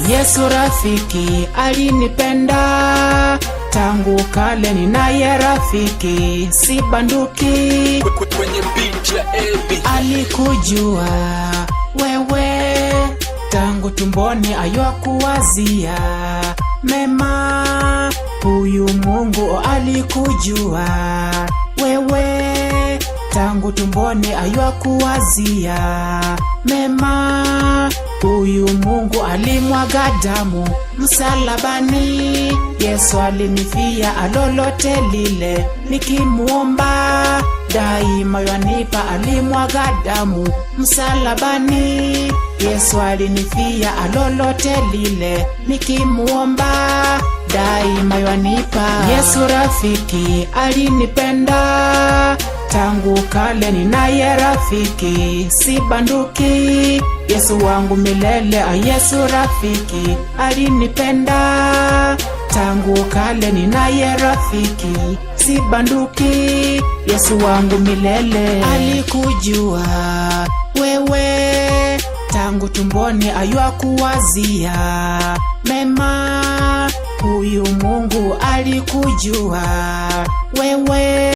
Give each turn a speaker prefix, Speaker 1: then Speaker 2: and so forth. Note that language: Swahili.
Speaker 1: Yesu rafiki alinipenda, tangu kale ninaye rafiki, si banduki.
Speaker 2: Kwenye beat ya Elbi
Speaker 1: Alikujua wewe tangu tumboni, ayakuwazia mema. Huyu Mungu alikujua wewe tangu tumboni, ayakuwazia mema. Huyu Mungu alimwaga damu msalabani, Yesu alinifia alolote lile, nikimuomba daima yanipa. Alimwaga damu msalabani, Yesu alinifia alolote lile, nikimuomba daima yanipa. Yesu rafiki alinipenda, tangu kale ninaye rafiki, si banduki. Yesu wangu milele, Yesu rafiki alinipenda, tangu kale ninaye rafiki, si banduki. Yesu wangu milele. Alikujua wewe tangu tumboni, ayakuwazia mema. Huyu Mungu alikujua wewe.